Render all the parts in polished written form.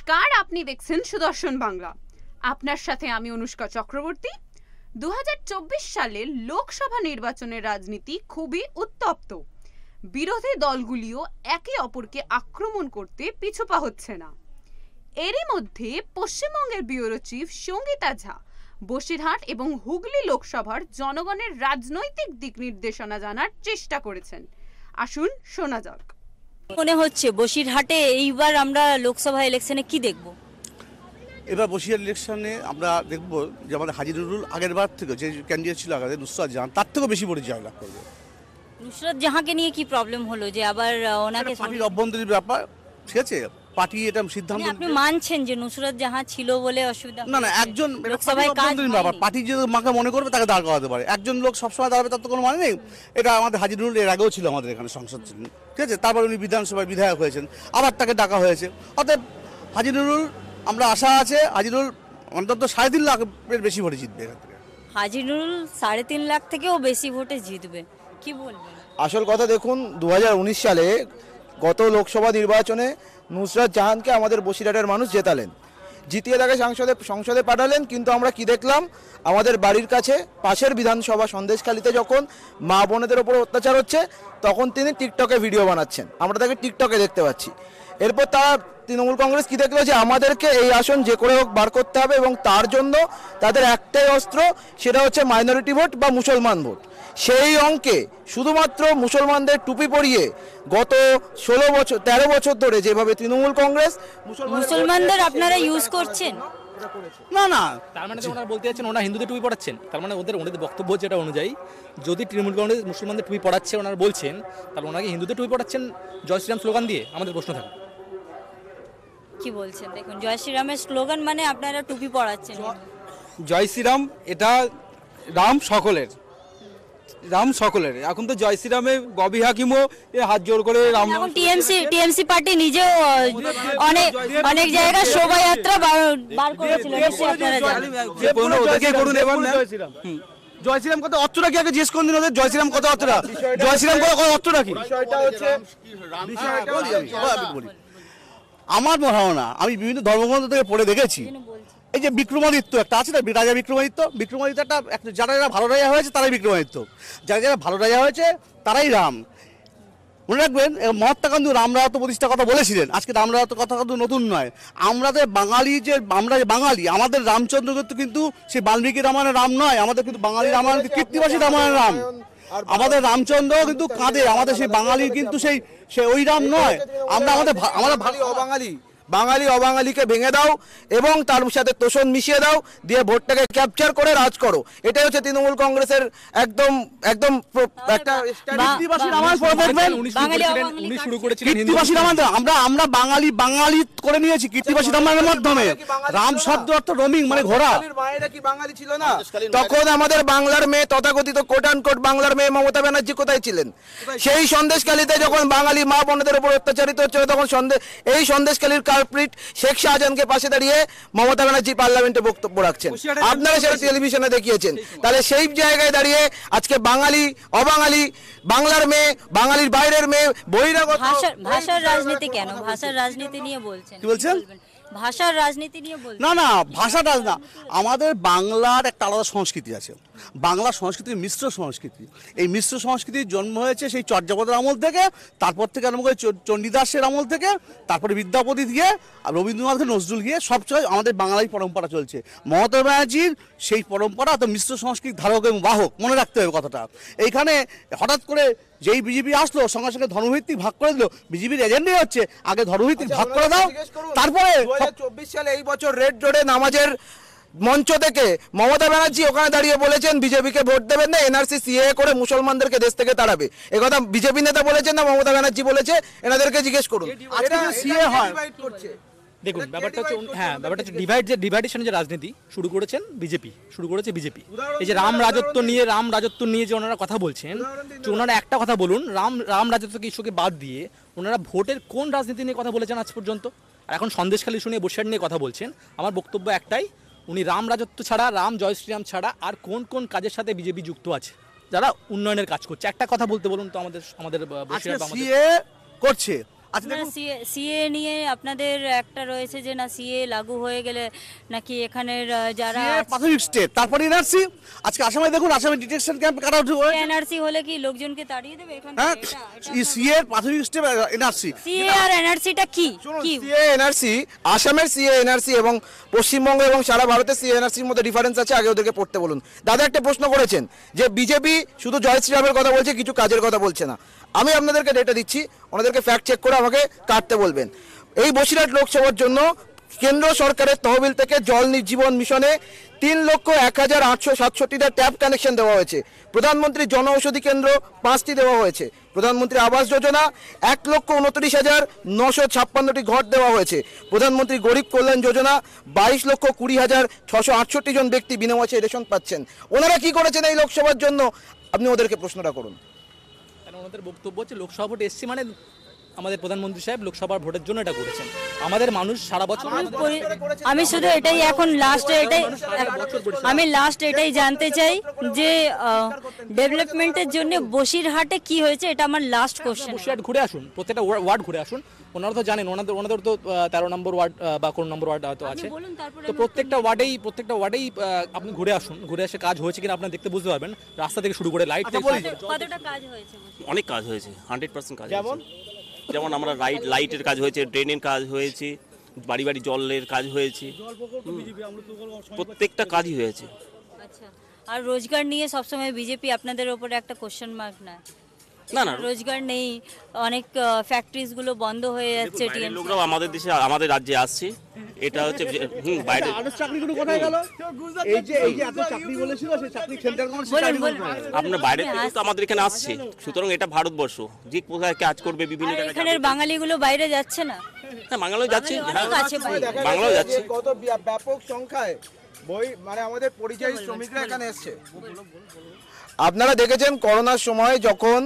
নমস্কার, আপনি দেখছেন সুদর্শন বাংলা। আপনার সাথে আমি অনুষ্কা চক্রবর্তী। 2024 সালের লোকসভা নির্বাচনের রাজনীতি খুবই উত্তপ্ত। বিরোধী দলগুলিও একে অপরকে আক্রমণ করতে পিছুপা হচ্ছে না। এরই মধ্যে পশ্চিমবঙ্গের ব্যুরো চিফ সঙ্গীতা ঝা বসিরহাট এবং হুগলি লোকসভার জনগণের রাজনৈতিক দিক নির্দেশনা জানার চেষ্টা করেছেন। আসুন শোনা যাক। মনে হচ্ছে বসিরহাটে এইবার আমরা লোকসভা ইলেকশনে কি দেখব? এবার বসিরহাট ইলেকশনে আমরা দেখব যে আমাদের হাজি নুরুল আগের বার থেকে যে ক্যান্ডিডেট ছিল আগে নুসরাত জাহান, তার থেকেও বেশি ভোটে জয়লাভ করবে। নুসরাত জাহাঁকে নিয়ে কি প্রবলেম হলো যে আবার ওনাকে? পার্টির অভ্যন্তরীণ ব্যাপার, ঠিক আছে, পার্টি এটা সিদ্ধান্ত। আপনি মানছেন যে নুসরাত জাহাঁ ছিল বলে অসুবিধা? না না, একজন লোকসভায় অভ্যন্তরীণ ব্যাপার, পার্টি যে মাকে মনে করবে তাকে দাঁড় করাতে পারে। একজন লোক সবসময় দাঁড়াবে তার তো কোনো মানে নেই। এটা আমাদের হাজি নুরুল এর আগেও ছিল আমাদের এখানে সংসদ ছিলেন, ঠিক আছে, তারপর উনি বিধানসভায় বিধায়ক হয়েছেন, আবার তাকে ডাকা হয়েছে। অতএব হাজি নুরুল, আমরা আশা আছে হাজি নুরুল অন্তত 3.5 লাখের বেশি ভোটে জিতবে এখান থেকে। হাজি নুরুল 3.5 লাখ থেকেও বেশি ভোটে জিতবে, কি বলবেন? আসল কথা দেখুন, 2019 সালে গত লোকসভা নির্বাচনে নুসরাত জাহানকে আমাদের বসিরহাটের মানুষ জেতালেন, জিতিয়ে তাকে সংসদে পাঠালেন। কিন্তু আমরা কি দেখলাম, আমাদের বাড়ির কাছে পাশের বিধানসভা সন্দেশখালীতে যখন মা বোনেদের ওপর অত্যাচার হচ্ছে তখন তিনি টিকটকে ভিডিও বানাচ্ছেন, আমরা তাকে টিকটকে দেখতে পাচ্ছি। এরপর তারা তৃণমূল কংগ্রেস কি দেখলো যে আমাদেরকে এই আসন যে করে হোক বার করতে হবে, এবং তার জন্য তাদের একটাই অস্ত্র, সেটা হচ্ছে মাইনরিটি ভোট বা মুসলমান ভোট। সেই অঙ্কে শুধুমাত্র মুসলমানদের টুপি পরিয়ে গত 13 বছর ধরে যেভাবে তৃণমূল কংগ্রেস মুসলমানদের আপনারা ইউজ করছেন। না না, তার মানে ওনারা বলতে চাচ্ছেন ওনারা হিন্দুদের টুপি পড়াচ্ছেন। তার মানে ওদের বক্তব্য যেটা অনুযায়ী, যদি তৃণমূল কংগ্রেস মুসলমানদের টুপি পড়াচ্ছে ওনারা বলছেন, তাহলে ওনাকে হিন্দুদের টুপি পড়াচ্ছেন জয় শ্রীরাম স্লোগান দিয়ে। আমাদের প্রশ্ন থাকে কি বলছেন? দেখুন, জয় শ্রীরামের স্লোগান মানে আপনারা টুপি পড়াচ্ছেন। জয় শ্রীরাম, এটা রাম সকলের, রাম সকলের। এখন তো জয় শ্রীরামে গবি হাকিমও হাত জোর করে রাম। এখন টিএমসি পার্টি নিজেও অনেক জায়গায় শোভাযাত্রা বার করেছিল, আপনারা জানেন। জয় শ্রীরাম কত অর্থটা কি আগে জিজ্ঞেস করুন ওদের, জয় শ্রীরাম কত অর্থটা, জয় শ্রীরাম কত অর্থটা কি? আমার ধারণা, আমি বিভিন্ন ধর্মগ্রন্থ থেকে পড়ে দেখেছি, এই যে বিক্রমাদিত্য একটা আছে না, রাজা বিক্রমাদিত্য একটা যারা যারা ভালো রাজা হয়েছে তারাই বিক্রমাদিত্য, যারা যারা ভালো রাজা হয়েছে তারাই রাম। মনে রাখবেন, মহাত্মা গান্ধী রামরাজত্ব প্রতিষ্ঠার কথা বলেছিলেন। আজকে রামরাজত্ব কথা কিন্তু নতুন নয়। আমাদের বাঙালি যে আমরা যে বাঙালি, আমাদের রামচন্দ্র কিন্তু সেই বাল্মীকি রামায়ণের রাম নয়, আমাদের কিন্তু বাঙালি রামায়ণ কীর্তিবাসী রামায়ণের রাম। আমাদের রামচন্দ্র কিন্তু কাঁদে, আমাদের সেই বাঙালির কিন্তু সেই ওই রাম নয়। আমরা আমাদের বাঙালি অবাঙালিকে ভেঙে দাও এবং তার সাথে তোষণ মিশিয়ে দাও, দিয়ে ভোটটাকে ক্যাপচার করে রাজ করো। এটাই হচ্ছে তৃণমূল কংগ্রেসের একদম একদম একটা আমরা বাঙালি করে নিয়েছি কীর্তিবাসী রামায়ণের মাধ্যমে। রাম শব্দ অর্থ রোমিং, মানে ঘোড়া। মায়েরা কি বাঙালি ছিল না? তখন আমাদের বাংলার মেয়ে, তথাকথিত কোট অ্যান্ড কোট বাংলার মেয়ে মমতা ব্যানার্জি কোথায় ছিলেন? সেই সন্দেশখালীতে যখন বাঙালি মা বোনদের উপর অত্যাচারিত হচ্ছিল, তখন এই সন্দেশখালীর কালপ্রিট শেখ শাহজাহানকে পাশে দাঁড়িয়ে মমতা ব্যানার্জি পার্লামেন্টে বক্তব্য রাখছেন, আপনারা সেটা টেলিভিশনে দেখিয়েছেন। তাহলে সেই জায়গায় দাঁড়িয়ে আজকে বাঙালি অবাঙালি, বাংলার মেয়ে বাঙালির বাইরের মেয়ে, বহিরাগত। ভাষার রাজনীতি কেন? ভাষার রাজনীতি নিয়ে বলছেন? কি বলছেন? ভাষার রাজনীতি নিয়ে বলছেন? না না, ভাষাটা না, আমাদের বাংলার একটা আলাদা সংস্কৃতি আছে। বাংলা সংস্কৃতি মিশ্র সংস্কৃতি। এই মিশ্র সংস্কৃতির জন্ম হয়েছে সেই চর্যাপদের আমল থেকে, তারপর থেকে আরম্ভ করে চণ্ডীদাসের আমল থেকে, তারপরে বিদ্যাপতি দিয়ে রবীন্দ্রনাথ নজরুল গিয়ে সবচেয়ে আমাদের বাঙালি পরম্পরা চলছে। মমতা ব্যানার্জির সেই পরম্পরা তো মিশ্র সংস্কৃতির ধারক এবং বাহক, মনে রাখতে হবে কথাটা। এইখানে হঠাৎ করে যেই বিজেপি আসলো, সঙ্গে সঙ্গে ধর্মভিত্তিক ভাগ করে দিল। বিজেপির এজেন্ডাই হচ্ছে আগে ধর্মভিত্তিক ভাগ করে দাও, তারপরে 2024 সালে এই বছর রেড রোডে নামাজের মঞ্চ থেকে মমতা ব্যানার্জি ওখানে দাঁড়িয়ে বলেছেন বিজেপিকে ভোট দেবেন না, এনআরসি সিএ করে মুসলমানদেরকে দেশ থেকে তাড়াবে। একথা বিজেপি নেতা বলেছেন না মমতা ব্যানার্জি বলেছে? এনাদেরকে জিজ্ঞেস করুন। সিএ হয়, দেখুন ব্যাপারটা হচ্ছে, ব্যাপারটা হচ্ছে ডিভাইডেশন যে রাজনীতি শুরু করেছে বিজেপি। এই যে রাম রাজত্ব নিয়ে যে ওনারা কথা বলছেন, যে ওনারা একটা কথা বলুন, রাম রাজত্বকে ইস্যুকে বাদ দিয়ে ওনারা ভোটের কোন রাজনীতি নিয়ে কথা বলেছেন আজ পর্যন্ত? আর এখন সন্দেশখালী শুনিয়ে বসিরহাট নিয়ে কথা বলছেন। আমার বক্তব্য একটাই, উনি রাম রাজত্ব ছাড়া, রাম জয় শ্রীরাম ছাড়া আর কোন কোন কাজের সাথে বিজেপি যুক্ত আছে, যারা উন্নয়নের কাজ করছে? একটা কথা বলতে বলুন তো আমাদের সিএ করছে, আচ্ছা দেখুন, সিএ নিয়ে আপনাদের একটা রয়েছে যে না সিএ লাগু হয়ে গেলে নাকি এখানের যারা CA প্রাথমিক স্টেপ, তারপরে এনআরসি। আজকে আসামে দেখুন, আসামে ডিটেকশন ক্যাম্প কাটা হয়েছে। এনআরসি হলে কি লোকজনকে তাড়িয়ে দেবে এখান হ্যাঁ, থেকে? সিএ প্রাথমিক স্টেপ এনআরসি। সিএ আর এনআরসিটা কি কি সিএ এনআরসি, আসামের সিএ এনআরসি এবং পশ্চিমবঙ্গ এবং সারা ভারতের সিএ এনআরসির মধ্যে ডিফারেন্স আছে, আগে ওদেরকে পড়তে বলুন। দাদা একটা প্রশ্ন করেছেন যে বিজেপি শুধু জয় শ্রীরামের কথা বলছে, কিছু কাজের কথা বলছে না। আমি আপনাদেরকে ডেটা দিচ্ছি, ওনাদেরকে ফ্যাক্ট চেক করে আমাকে কাটতে বলবেন। এই বসিরহাট লোকসভার জন্য কেন্দ্র সরকারের তহবিল থেকে জল জীবন মিশনে 3,01,867টা ট্যাপ কানেকশন দেওয়া হয়েছে। প্রধানমন্ত্রী জন ঔষধি কেন্দ্র 5টি দেওয়া হয়েছে। প্রধানমন্ত্রী আবাস যোজনা 1,29,956টি ঘর দেওয়া হয়েছে। প্রধানমন্ত্রী গরিব কল্যাণ যোজনা 22,20,668 জন ব্যক্তি বিনামূল্যে রেশন পাচ্ছেন। ওনারা কি করেছেন এই লোকসভার জন্য? আপনি ওদেরকে প্রশ্নটা করুন। কারণ ওনাদের বক্তব্য হচ্ছে লোকসভা ভোট এসছে মানে আমাদের প্রধানমন্ত্রী সাহেব লোকসভার ভোটের জন্য এটা করেছেন। আমাদের মানুষ সারা বছর আমি শুধু এটাই এখন লাস্টে এটাই জানতে চাই যে ডেভেলপমেন্টের জন্য বসিরহাটে কি হয়েছে, এটা আমার লাস্ট কোশ্চেন। বসিরহাট ঘুরে আসুন, প্রত্যেকটা ওয়ার্ড ঘুরে আসুন। ওনারা তো জানেন, ওনাদের তো 13 নম্বর ওয়ার্ড বা কোন নম্বর ওয়ার্ড হয়তো আছে, তো প্রত্যেকটা ওয়ার্ডেই আপনি ঘুরে আসুন। ঘুরে এসে কাজ হয়েছে কিনা আপনার দেখতে বুঝতে পারবেন, রাস্তা থেকে শুরু করে লাইট থেকে কতটা কাজ হয়েছে? অনেক কাজ হয়েছে, 100% কাজ হয়েছে। যেমন আমরা লাইটের কাজ হয়েছে, ড্রেনের কাজ হয়েছে, বাড়ি বাড়ি জলের কাজ হয়েছে, প্রত্যেকটা কাজই হয়েছে। আচ্ছা, আর রোজগার নিয়ে সবসময় বিজেপি আপনাদের ওপরে একটা কোশ্চেন মার্ক না? না না, রোজগার নেই, অনেক ফ্যাক্টরিজ গুলো বন্ধ হয়ে যাচ্ছে। বাইরের লোকরাও আমাদের দেশে আমাদের রাজ্যে আসছে, এটা হচ্ছে বাইরে। আরো চাকরিগুলো কোথায় গেল? এই যে এত চাকরি বলেছিল, সেই চাকরি সেন্টার কোন আপনার বাইরে থেকে তো আমাদের এখানে আসছে, সুতরাং এটা ভারতবর্ষ, যে কোথায় কাজ করবে বিভিন্ন জায়গায়। এখানের বাঙালিগুলো বাইরে যাচ্ছে না? হ্যাঁ, বাংলাও যাচ্ছে, হ্যাঁ অনেক আছে বাইরে। বাংলাও যাচ্ছে। কত ব্যাপক সংখ্যায় মানে আমাদের পরিযায়ী শ্রমিকরা এখানে এসছে। আপনারা দেখেছেন করোনার সময় যখন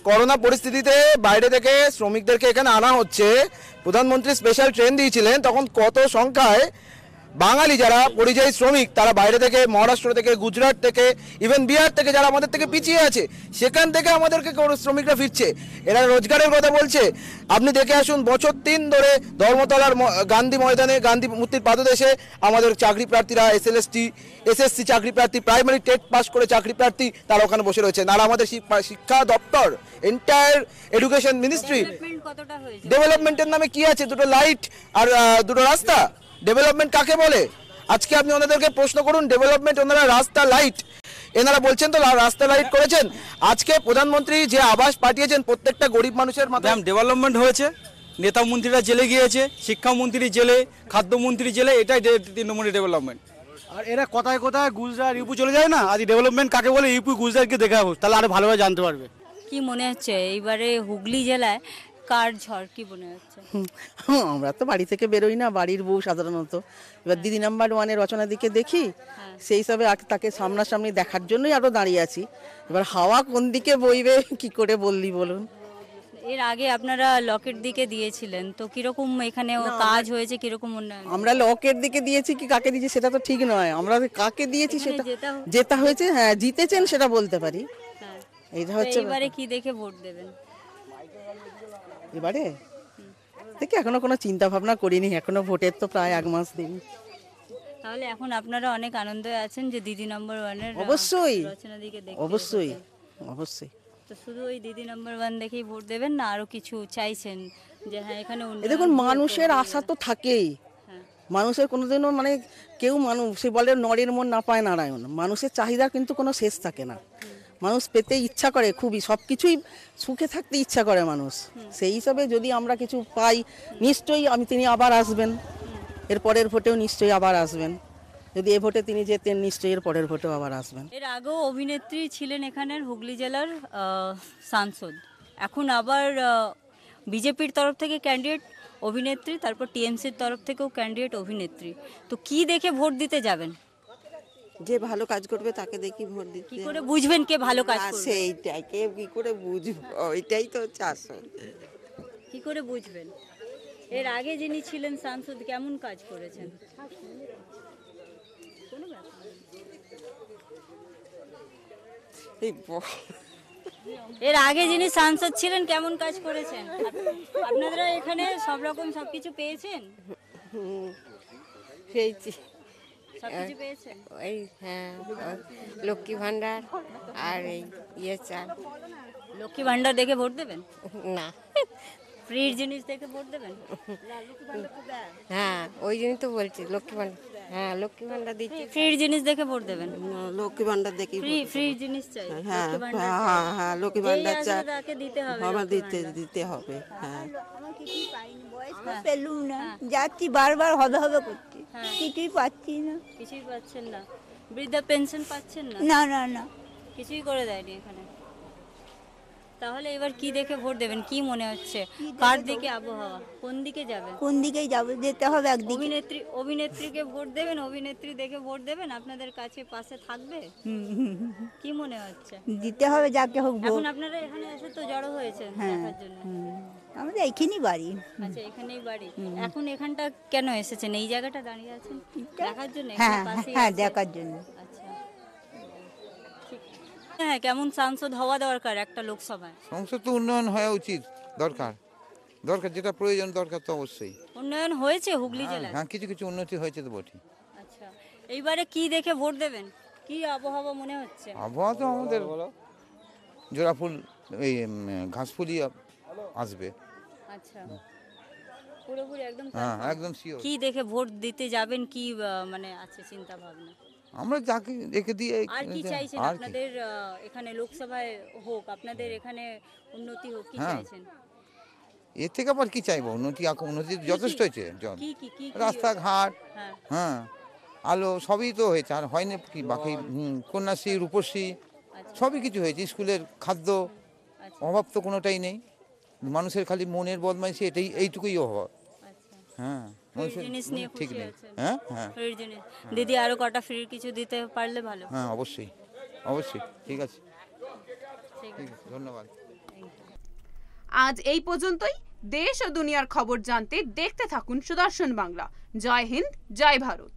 করোনা পরিস্থিতিতে বাইরে থেকে শ্রমিকদেরকে এখানে আনা হচ্ছে, প্রধানমন্ত্রী স্পেশাল ট্রেন দিয়েছিলেন, তখন কত সংখ্যায় বাঙালি যারা পরিযায়ী শ্রমিক তারা বাইরে থেকে, মহারাষ্ট্র থেকে, গুজরাট থেকে, ইভেন বিহার থেকে, যারা আমাদের থেকে পিছিয়ে আছে, সেখান থেকে আমাদেরকে শ্রমিকরা ফিরছে। এরা রোজগারের কথা বলছে। আপনি দেখে আসুন, বছর 3 ধরে ধর্মতলার গান্ধী ময়দানে, গান্ধী মূর্তির পাদদেশে আমাদের চাকরি প্রার্থীরা, এসএসসি চাকরি প্রার্থী, প্রাইমারি টেট পাস করে চাকরি প্রার্থী, তারা ওখানে বসে রয়েছে। আর আমাদের শিক্ষা দপ্তর, এন্টায়ার এডুকেশন মিনিস্ট্রি, ডেভেলপমেন্টের নামে কি আছে? দুটো লাইট আর দুটো রাস্তা। ডেভেলপমেন্ট কাকে বলে? আজকে আপনি ওনাদেরকে প্রশ্ন করুন, ডেভেলপমেন্ট ওনারা রাস্তা লাইট, এনারা বলছেন তো রাস্তা লাইট করেছেন। আজকে প্রধানমন্ত্রী যে আবাস পাঠিয়েছেন প্রত্যেকটা গরিব মানুষের মাথায়। ডেভেলপমেন্ট হয়েছে, নেতা মন্ত্রীরা জেলে গিয়েছে, শিক্ষামন্ত্রী জেলে, খাদ্যমন্ত্রী জেলে, এটাই 3 নম্বরের ডেভেলপমেন্ট। আর এরা কোথায় কোথায় গুজরাট ইউপি চলে যায় না, আজ ডেভেলপমেন্ট কাকে বলে ইউপি গুজরাটকে দেখা হোক, তাহলে আরো ভালোভাবে জানতে পারবে। কি মনে হচ্ছে এইবারে হুগলি জেলায় কার ঝড়, কি মনে হচ্ছে? আমরা তো বাড়ি থেকে বেরোই না, বাড়ির বউ সাধারণত। এবার দিদি নাম্বার 1-এ রচনা দিকে দেখি, সেই হিসাবে তাকে সামনাসামনি দেখার জন্যই আরো দাঁড়িয়ে আছি। এবার হাওয়া কোন দিকে বইবে কি করে বললি বলুন। এর আগে আপনারা লকেট দিকে দিয়েছিলেন, তো কিরকম এখানে কাজ হয়েছে, কিরকম উন্নয়ন? আমরা লকের দিকে দিয়েছি কি কাকে দিয়েছি সেটা তো ঠিক নয়, আমরা কাকে দিয়েছি সেটা জেতা হয়েছে। হ্যাঁ, জিতেছেন সেটা বলতে পারি। এটা হচ্ছে এবারে কি দেখে ভোট দেবেন? এবারে দেখি, এখনো কোনো চিন্তা ভাবনা করিনি, এখনো ভোটের তো প্রায় 1 মাস দিন। তাহলে এখন আপনারা অনেক আনন্দে আছেন যে দিদি নাম্বার 1-এর অবশ্যই রচনা দিকে দেখে? অবশ্যই অবশ্যই। তো শুধু ওই দিদি নাম্বার 1 দেখেই ভোট দেবেন না, আরো কিছু চাইছেন যে হ্যাঁ এখানে দেখুন, মানুষের আশা তো থাকেই। মানুষের কোনোদিনও মানে কেউ সে বলে নরের মন না পায় নারায়ণ। মানুষের চাহিদা কিন্তু কোনো শেষ থাকে না। মানুষ পেতে ইচ্ছা করে খুবই, সব কিছুই সুখে থাকতে ইচ্ছা করে মানুষ। সেই হিসাবে যদি আমরা কিছু পাই, নিশ্চয়ই তিনি আবার আসবেন, এর পরের ভোটেও নিশ্চয়ই আবার আসবেন। যদি এ ভোটে তিনি জেতেন, নিশ্চয়ই এর পরের ভোটেও আবার আসবেন। এর আগেও অভিনেত্রী ছিলেন এখানের হুগলি জেলার সাংসদ, এখন আবার বিজেপির তরফ থেকে ক্যান্ডিডেট অভিনেত্রী, তারপর টিএমসির তরফ থেকেও ক্যান্ডিডেট অভিনেত্রী। তো কি দেখে ভোট দিতে যাবেন? যে ভালো কাজ করবে তাকে দেখি ভোট দিতে। কি করে বুঝবেন কে ভালো কাজ করবে? সেইটাই, কে কি করে বুঝবো, ওইটাই তো হচ্ছে আসল। কি করে বুঝবেন? এর আগে যিনি ছিলেন সাংসদ কেমন কাজ করেছেন? এই এর আগে যিনি সাংসদ ছিলেন কেমন কাজ করেছেন? আপনারা এখানে সব রকম সবকিছু পেয়েছেন? পেয়েছি সবকিছু পেয়েছেন? ওই হ্যাঁ লক্ষ্মী ভাণ্ডার আর এই চাল। লক্ষ্মী ভান্ডার দেখে ভোট দেবেন? না, ফ্রির জিনিস দেখে ভোট দেবেন? হ্যাঁ ওই জন্যই তো বলছি লক্ষ্মী ভাণ্ডার, হ্যাঁ লক্ষ্মী ভাণ্ডার দিচ্ছি। ফ্রির জিনিস দেখে ভোট দেবেন? লক্ষ্মী ভান্ডার দেখি ফ্রি জিনিস চাই। হ্যাঁ লক্ষ্মী ভান্ডার চাই। হ্যাঁ হ্যাঁ লক্ষ্মী ভান্ডার যেই চাই, আসবে তাকে দিতে হবে আমার লক্ষ্মী দিতে ভান্ডার। দিতে হবে। হ্যাঁ পেলুম না, যাচ্ছি বারবার হবে হবে করছি, হ্যাঁ। কিছুই পাচ্ছি না। কিছুই পাচ্ছেন না? বৃদ্ধা পেনশন পাচ্ছেন না? না না না, কিছুই করে দেয়নি এখানে। তাহলে এবার কি দেখে ভোট দেবেন? কি মনে হচ্ছে কার দিকে আবহাওয়া, কোন দিকে যাবে? কোন দিকেই যাবো, যেতে হবে একদিকে। অভিনেত্রীকে ভোট দেবেন? অভিনেত্রী দেখে ভোট দেবেন? আপনাদের কাছে পাশে থাকবে? কি মনে হচ্ছে? দিতে হবে যাকে হোক ভোট। এখন আপনারা এখানে এসে তো জড়ো হয়েছেন দেখার জন্য। আমাদের এইখানেই বাড়ি। আচ্ছা, এখানেই বাড়ি। এখন এখানটা কেন এসেছেন? এই জায়গাটা দাঁড়িয়ে আছেন দেখার জন্য? হ্যাঁ এখানে পাশেই হ্যাঁ, আছে? দেখার জন্য। আচ্ছা, ঠিক। হ্যাঁ, কেমন সাংসদ হওয়া দরকার একটা লোকসভায়? সংসদ তো উন্নয়ন হওয়া উচিত, দরকার যেটা প্রয়োজন দরকার তো অবশ্যই। উন্নয়ন হয়েছে হুগলি জেলায়? হ্যাঁ কিছু কিছু উন্নতি হয়েছে তো বটে। আচ্ছা, এইবারে কি দেখে ভোট দেবেন? কি আবহাওয়া মনে হচ্ছে? আবহাওয়া তো আমাদের জোড়া ফুল, এই ঘাস ফুলই আসবে। আচ্ছা, পুরোপুরি একদম হ্যাঁ confirm? একদম শিওর। কি দেখে ভোট দিতে যাবেন? কি মানে আছে চিন্তা ভাবনা? আমরা যাকে রেখে দিয়ে আর কি চাইছেন আর কি? আপনাদের এখানে লোকসভায় হোক, আপনাদের এখানে উন্নতি হোক, কি হ্যাঁ। চাইছেন? এর থেকে আবার কি চাইবো? উন্নতি যথেষ্ট হয়েছে। কি কি কি রাস্তাঘাট, হ্যাঁ, হ্যাঁ আলো সবই তো হয়েছে, আর হয়নি কি বাকি? কন্যাশ্রী, রূপশ্রী আচ্ছা, সবই কিছু হয়েছে। স্কুলের খাদ্য আচ্ছা, অভাব তো কোনোটাই নেই। মানুষের খালি মনের বদমাইশি, এইটুকুই অভাব। আচ্ছা। হ্যাঁ ফ্রির মানুষের জিনিস নিয়ে ঠিক খুশি নেই। আছেন? হ্যাঁ হ্যাঁ ফ্রির জিনিস দিদি আরো কটা ফ্রির কিছু দিতে পারলে ভালো। হ্যাঁ অবশ্যই অবশ্যই, ঠিক আছে, ঠিক ঠিক আছে, ধন্যবাদ। আজ এই পর্যন্তই। দেশ ও দুনিয়ার খবর জানতে দেখতে থাকুন সুদর্শন বাংলা। জয় হিন্দ, জয় ভারত।